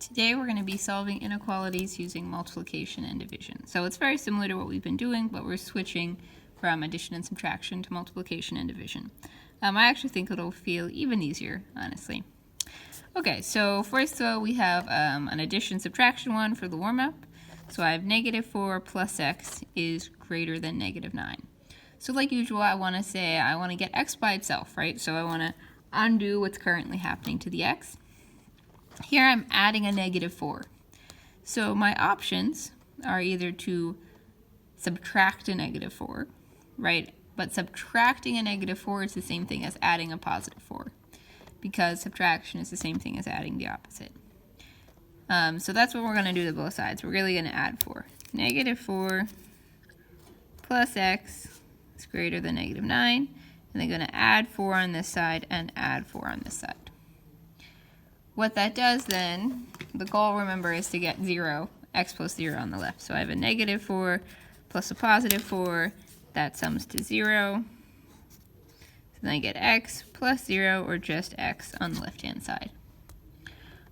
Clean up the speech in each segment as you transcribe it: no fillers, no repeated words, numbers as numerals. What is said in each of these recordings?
Today we're going to be solving inequalities using multiplication and division. So it's very similar to what we've been doing, but we're switching from addition and subtraction to multiplication and division. I actually think it'll feel even easier, honestly. Okay, so first of all, we have an addition-subtraction one for the warm-up. So I have -4 plus x is greater than -9. So like usual, I want to get x by itself, right? So I want to undo what's currently happening to the x. Here I'm adding a -4. So my options are either to subtract a -4, right? But subtracting a -4 is the same thing as adding a +4, because subtraction is the same thing as adding the opposite. So that's what we're going to do to both sides. We're really going to add 4. -4 plus x is greater than -9. And they're going to add 4 on this side and add 4 on this side. What that does then, the goal, remember, is to get 0, x plus 0 on the left. So I have a -4 plus a +4. That sums to 0. So then I get x plus 0, or just x, on the left-hand side.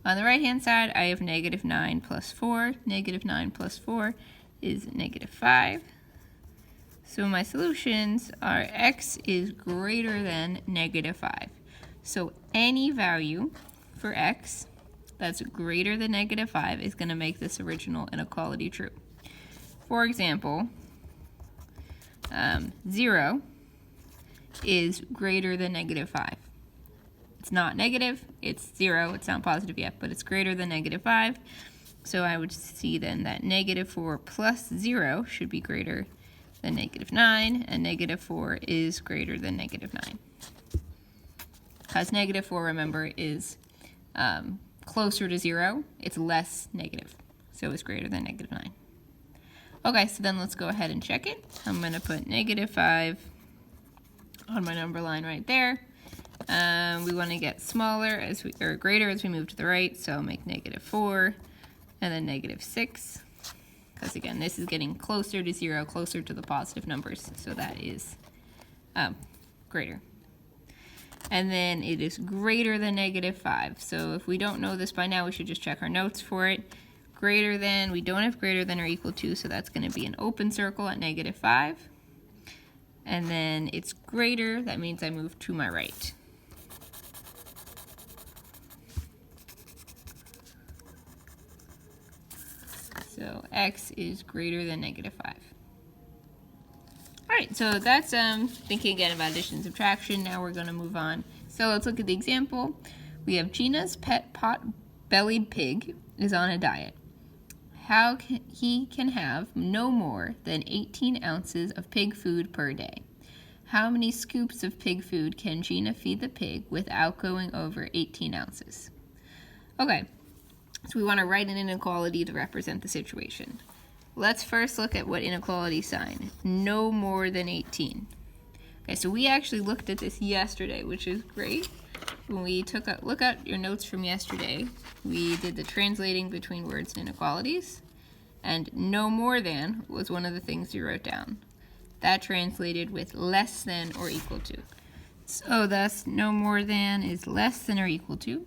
On the right-hand side, I have -9 plus 4. -9 plus 4 is -5. So my solutions are x is greater than -5. So any value for x that's greater than -5 is going to make this original inequality true. For example, 0 is greater than -5. It's not negative, it's 0, it's not positive yet, but it's greater than -5. So I would see then that -4 plus 0 should be greater than -9, and -4 is greater than -9. Because -4, remember, is closer to 0, it's less negative, so it's greater than -9. Okay, so then let's go ahead and check it. I'm going to put -5 on my number line right there. We want to get smaller or greater as we move to the right, so I'll make -4 and then -6. Because again, this is getting closer to 0, closer to the positive numbers, so that is greater. And then it is greater than -5. So if we don't know this by now, we should just check our notes for it. Greater than, we don't have greater than or equal to, so that's going to be an open circle at -5. And then it's greater, that means I move to my right. So x is greater than -5. Alright, so that's thinking again about addition and subtraction. Now we're going to move on. So let's look at the example. We have Gina's pet pot-bellied pig is on a diet. He can have no more than 18 ounces of pig food per day. How many scoops of pig food can Gina feed the pig without going over 18 ounces? Okay, so we want to write an inequality to represent the situation. Let's first look at what inequality sign, no more than 18. Okay, so we actually looked at this yesterday, which is great. When we look at your notes from yesterday, we did the translating between words and inequalities, and no more than was one of the things you wrote down. That translated with less than or equal to. So thus, no more than is less than or equal to.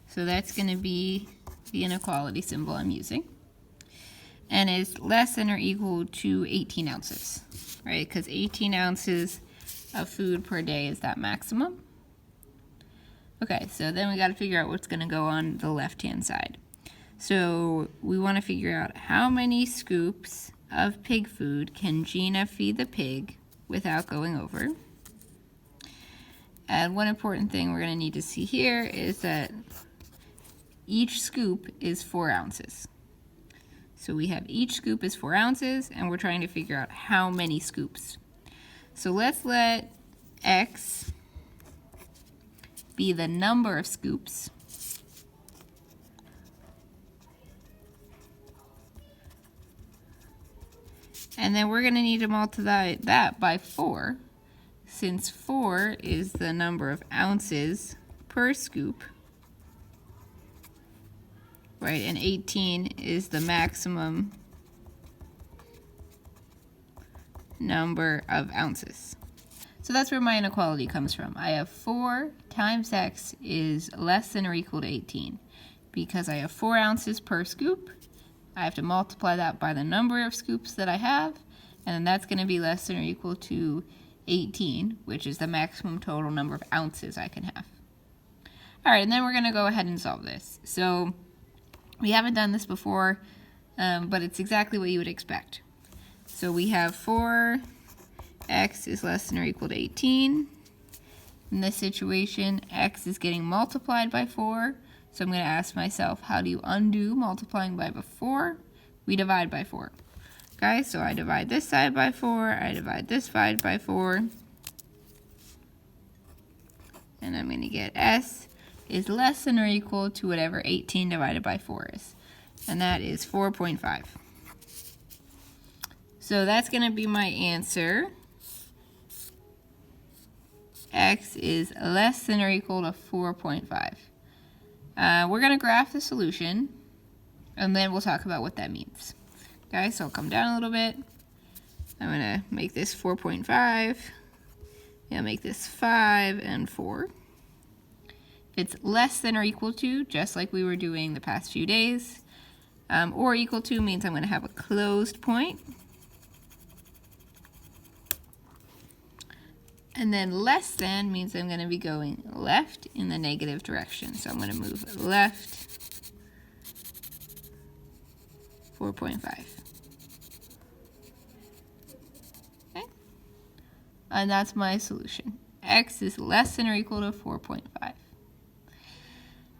So that's going to be the inequality symbol I'm using. And is less than or equal to 18 ounces, right? Because 18 ounces of food per day is that maximum. Okay, so then we got to figure out what's going to go on the left-hand side. So we want to figure out how many scoops of pig food can Gina feed the pig without going over. And one important thing we're going to need to see here is that each scoop is 4 ounces. So we have each scoop is 4 ounces, and we're trying to figure out how many scoops. So let's let x be the number of scoops. And then we're going to need to multiply that by 4, since 4 is the number of ounces per scoop. Right, and 18 is the maximum number of ounces. So that's where my inequality comes from. I have 4 times x is less than or equal to 18. because I have 4 ounces per scoop. I have to multiply that by the number of scoops that I have, and then that's going to be less than or equal to 18, which is the maximum total number of ounces I can have. All right, and then we're going to go ahead and solve this. So we haven't done this before, but it's exactly what you would expect. So we have 4x is less than or equal to 18. In this situation, x is getting multiplied by 4. So I'm going to ask myself, how do you undo multiplying by 4? We divide by 4. Okay, so I divide this side by 4. I divide this side by 4. And I'm going to get s is less than or equal to whatever 18 divided by 4 is. And that is 4.5. So that's going to be my answer. X is less than or equal to 4.5. We're going to graph the solution, and then we'll talk about what that means. Okay, so I'll come down a little bit. I'm going to make this 4.5. I'll make this 5 and 4. If it's less than or equal to, just like we were doing the past few days, or equal to means I'm going to have a closed point. And then less than means I'm going to be going left in the negative direction. So I'm going to move left 4.5. Okay? And that's my solution. X is less than or equal to 4.5.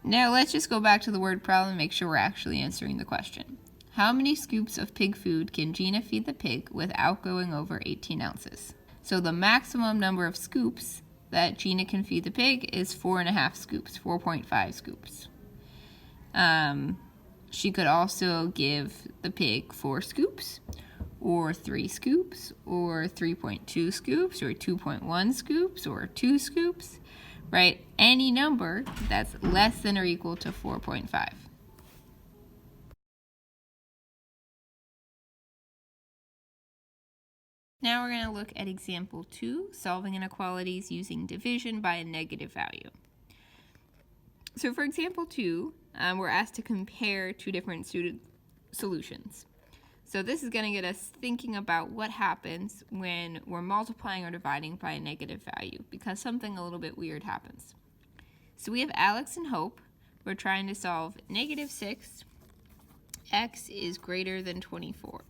Now let's just go back to the word problem and make sure we're actually answering the question. How many scoops of pig food can Gina feed the pig without going over 18 ounces? So the maximum number of scoops that Gina can feed the pig is 4.5 scoops, 4.5 scoops. She could also give the pig 4 scoops, or 3 scoops, or 3.2 scoops, or 2.1 scoops, or 2 scoops, right? Any number that's less than or equal to 4.5. Now we're going to look at example 2, solving inequalities using division by a negative value. So for example 2, we're asked to compare 2 different solutions. So this is going to get us thinking about what happens when we're multiplying or dividing by a negative value, because something a little bit weird happens. So we have Alex and Hope. We're trying to solve -6, x is greater than 24.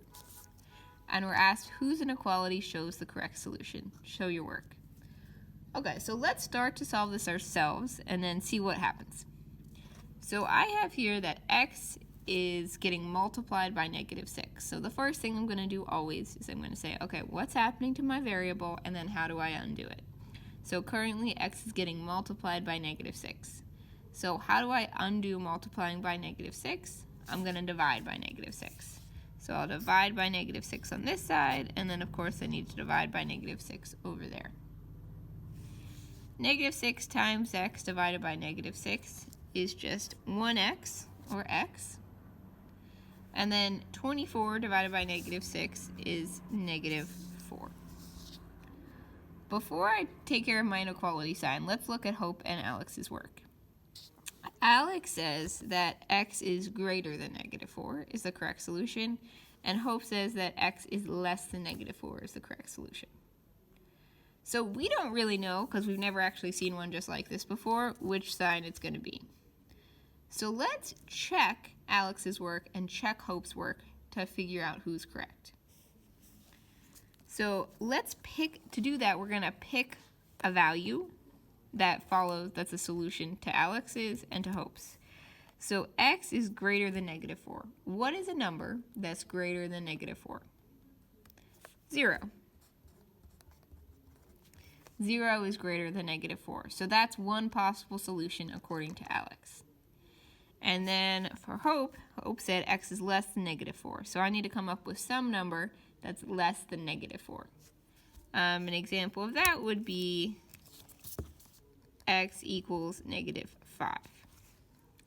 And we're asked whose inequality shows the correct solution. Show your work. Okay, so let's start to solve this ourselves and then see what happens. So I have here that x is getting multiplied by -6. So the first thing I'm going to do always is I'm going to say, okay, what's happening to my variable, and then how do I undo it? So currently x is getting multiplied by -6. So how do I undo multiplying by -6? I'm going to divide by -6. So I'll divide by -6 on this side, and then of course I need to divide by -6 over there. -6 times x divided by -6 is just 1x, or x. And then 24 divided by -6 is -4. Before I take care of my inequality sign, let's look at Hope and Alex's work. Alex says that x is greater than -4 is the correct solution, and Hope says that x is less than -4 is the correct solution. So we don't really know, because we've never actually seen one just like this before, which sign it's going to be. So let's check Alex's work and check Hope's work to figure out who's correct. So let's pick, to do that, we're going to pick a value that's a solution to Alex's and to Hope's. So x is greater than -4. What is a number that's greater than -4? 0. 0 is greater than -4. So that's one possible solution according to Alex. And then for Hope, Hope said x is less than -4. So I need to come up with some number that's less than -4. An example of that would be x equals -5.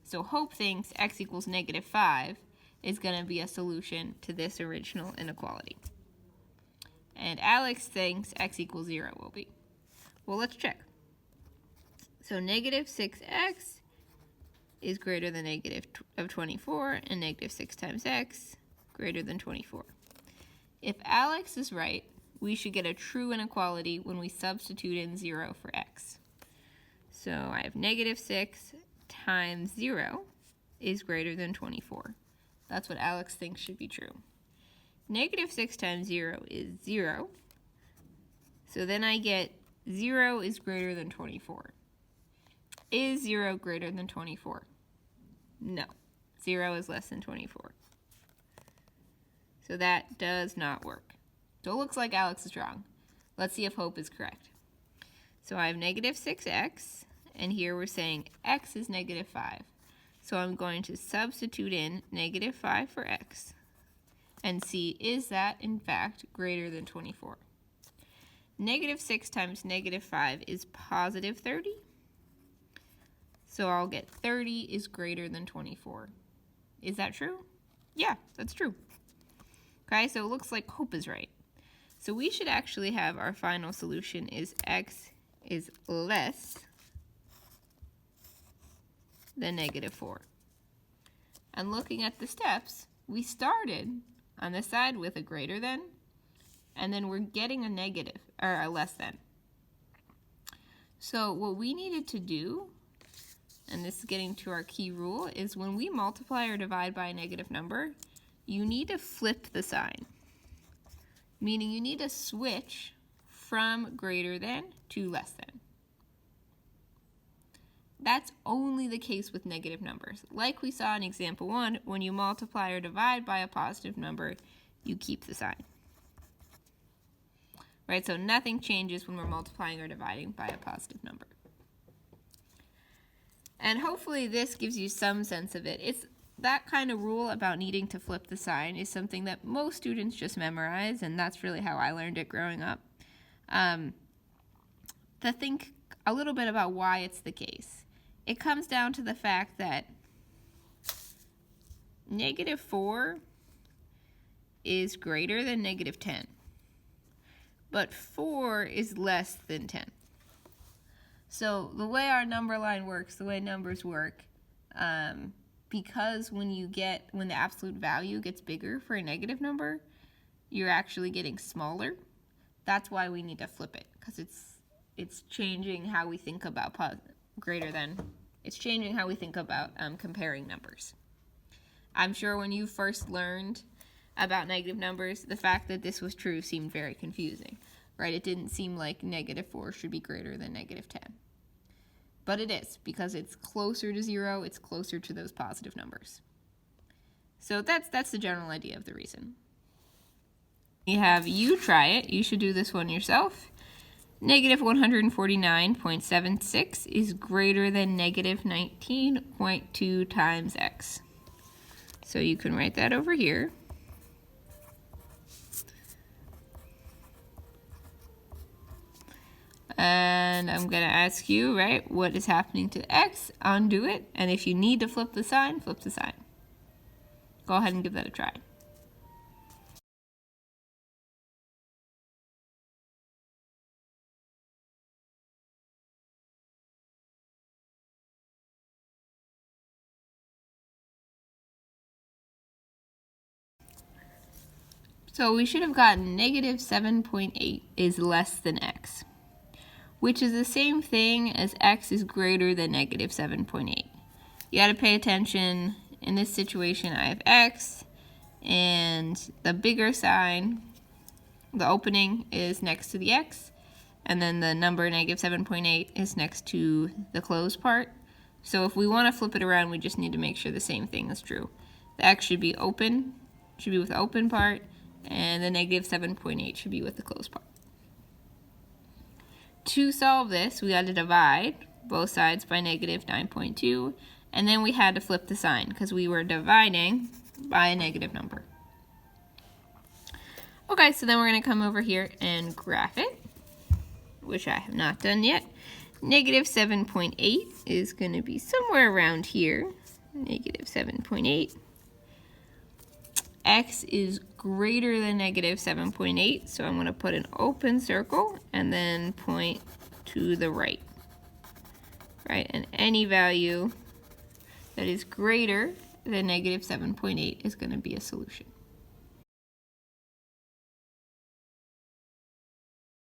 So Hope thinks x equals -5 is going to be a solution to this original inequality. And Alex thinks x equals 0 will be. Well, let's check. So -6x is greater than negative of 24, and negative 6 times x greater than 24. If Alex is right, we should get a true inequality when we substitute in 0 for x. So I have negative 6 times 0 is greater than 24. That's what Alex thinks should be true. Negative 6 times 0 is 0. So then I get 0 is greater than 24. Is 0 greater than 24? No. 0 is less than 24. So that does not work. So it looks like Alex is wrong. Let's see if Hope is correct. So I have negative 6x, and here we're saying x is negative 5. So I'm going to substitute in negative 5 for x and see, is that in fact greater than 24? Negative 6 times negative 5 is positive 30. So I'll get 30 is greater than 24. Is that true? Yeah, that's true. Okay, so it looks like Hope is right. So we should actually have our final solution is x is less than negative 4. And looking at the steps, we started on the side with a greater than, and then we're getting a negative, or a less than. So what we needed to do, and this is getting to our key rule, is when we multiply or divide by a negative number, you need to flip the sign. Meaning you need to switch from greater than to less than. That's only the case with negative numbers. Like we saw in example 1, when you multiply or divide by a positive number, you keep the sign. Right, so nothing changes when we're multiplying or dividing by a positive number. And hopefully this gives you some sense of it. It's that kind of rule about needing to flip the sign is something that most students just memorize, and that's really how I learned it growing up. To think a little bit about why it's the case. It comes down to the fact that negative 4 is greater than negative 10, but 4 is less than 10. So the way our number line works, the way numbers work, because when the absolute value gets bigger for a negative number, you're actually getting smaller. That's why we need to flip it, because it's changing how we think about greater than. It's changing how we think about comparing numbers. I'm sure when you first learned about negative numbers, the fact that this was true seemed very confusing, right? It didn't seem like negative 4 should be greater than negative 10. But it is, because it's closer to 0, it's closer to those positive numbers. So that's the general idea of the reason. You have you try it. You should do this one yourself. Negative 149.76 is greater than negative 19.2 times x. So you can write that over here. And I'm going to ask you, right, what is happening to x? Undo it. And if you need to flip the sign, flip the sign. Go ahead and give that a try. So we should have gotten negative 7.8 is less than x, which is the same thing as x is greater than negative 7.8. You got to pay attention. In this situation, I have x, and the bigger sign, the opening, is next to the x, and then the number negative 7.8 is next to the closed part. So if we want to flip it around, we just need to make sure the same thing is true. The x should be open, should be with the open part, and the negative 7.8 should be with the closed part. To solve this, we had to divide both sides by negative 9.2, and then we had to flip the sign because we were dividing by a negative number. Okay, so then we're going to come over here and graph it, which I have not done yet. Negative 7.8 is going to be somewhere around here. Negative 7.8. X is greater than negative 7.8, so I'm going to put an open circle and then point to the right. Right, and any value that is greater than negative 7.8 is going to be a solution.